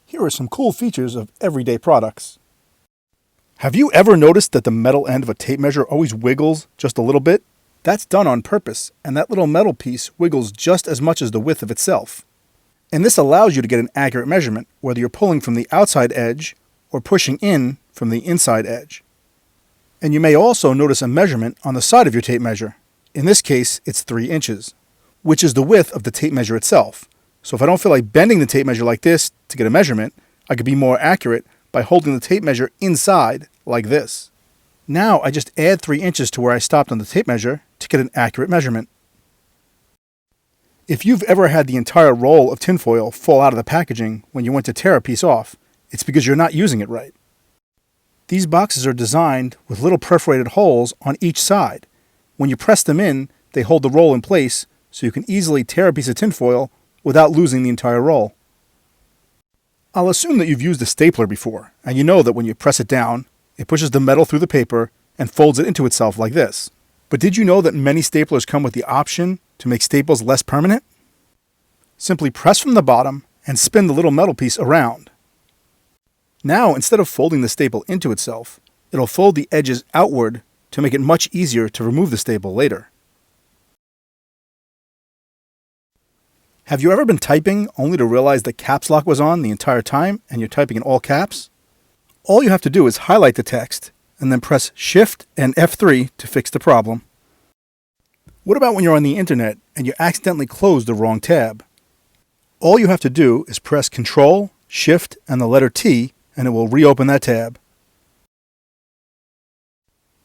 Here are some cool features of everyday products. Have you ever noticed that the metal end of a tape measure always wiggles just a little bit? That's done on purpose, and that little metal piece wiggles just as much as the width of itself. And this allows you to get an accurate measurement, whether you're pulling from the outside edge or pushing in from the inside edge. And you may also notice a measurement on the side of your tape measure. In this case, it's 3 inches, which is the width of the tape measure itself. So if I don't feel like bending the tape measure like this to get a measurement, I could be more accurate by holding the tape measure inside like this. Now I just add 3 inches to where I stopped on the tape measure to get an accurate measurement. If you've ever had the entire roll of tinfoil fall out of the packaging when you went to tear a piece off, it's because you're not using it right. These boxes are designed with little perforated holes on each side. When you press them in, they hold the roll in place so you can easily tear a piece of tinfoil without losing the entire roll. I'll assume that you've used a stapler before, and you know that when you press it down, it pushes the metal through the paper and folds it into itself like this. But did you know that many staplers come with the option to make staples less permanent? Simply press from the bottom and spin the little metal piece around. Now, instead of folding the staple into itself, it'll fold the edges outward to make it much easier to remove the staple later. Have you ever been typing only to realize that caps lock was on the entire time and you're typing in all caps? All you have to do is highlight the text and then press Shift and F3 to fix the problem. What about when you're on the internet and you accidentally close the wrong tab? All you have to do is press Control, Shift, and the letter T, and it will reopen that tab.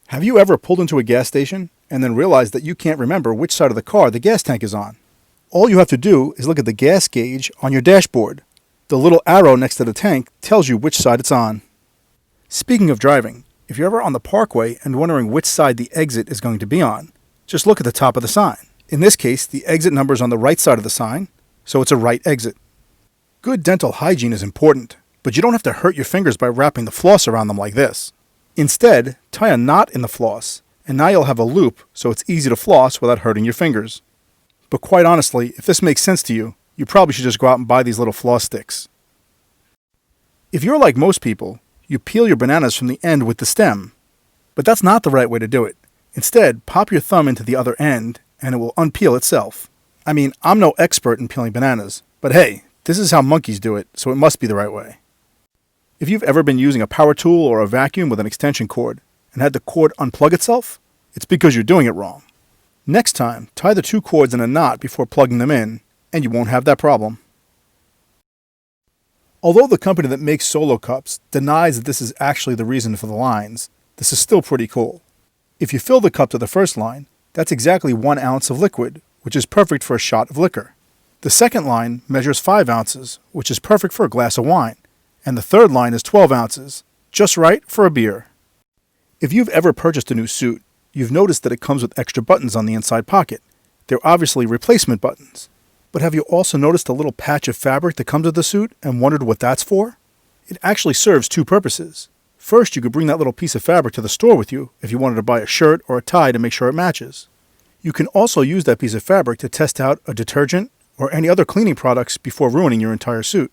Have you ever pulled into a gas station and then realized that you can't remember which side of the car the gas tank is on? All you have to do is look at the gas gauge on your dashboard. The little arrow next to the tank tells you which side it's on. Speaking of driving, if you're ever on the parkway and wondering which side the exit is going to be on, just look at the top of the sign. In this case, the exit number is on the right side of the sign, so it's a right exit. Good dental hygiene is important, but you don't have to hurt your fingers by wrapping the floss around them like this. Instead, tie a knot in the floss, and now you'll have a loop so it's easy to floss without hurting your fingers. But quite honestly, if this makes sense to you, you probably should just go out and buy these little floss sticks. If you're like most people, you peel your bananas from the end with the stem. But that's not the right way to do it. Instead, pop your thumb into the other end, and it will unpeel itself. I mean, I'm no expert in peeling bananas, but hey, this is how monkeys do it, so it must be the right way. If you've ever been using a power tool or a vacuum with an extension cord and had the cord unplug itself, it's because you're doing it wrong. Next time, tie the 2 cords in a knot before plugging them in, and you won't have that problem. Although the company that makes Solo cups denies that this is actually the reason for the lines, this is still pretty cool. If you fill the cup to the first line, that's exactly 1 ounce of liquid, which is perfect for a shot of liquor. The second line measures 5 ounces, which is perfect for a glass of wine. And the third line is 12 ounces, just right for a beer. If you've ever purchased a new suit, you've noticed that it comes with extra buttons on the inside pocket. They're obviously replacement buttons. But have you also noticed a little patch of fabric that comes with the suit and wondered what that's for? It actually serves 2 purposes. First, you could bring that little piece of fabric to the store with you if you wanted to buy a shirt or a tie to make sure it matches. You can also use that piece of fabric to test out a detergent or any other cleaning products before ruining your entire suit.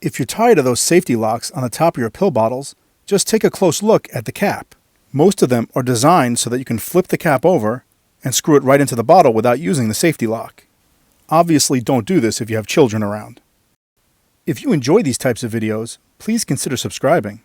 If you're tired of those safety locks on the top of your pill bottles, just take a close look at the cap. Most of them are designed so that you can flip the cap over and screw it right into the bottle without using the safety lock. Obviously, don't do this if you have children around. If you enjoy these types of videos, please consider subscribing.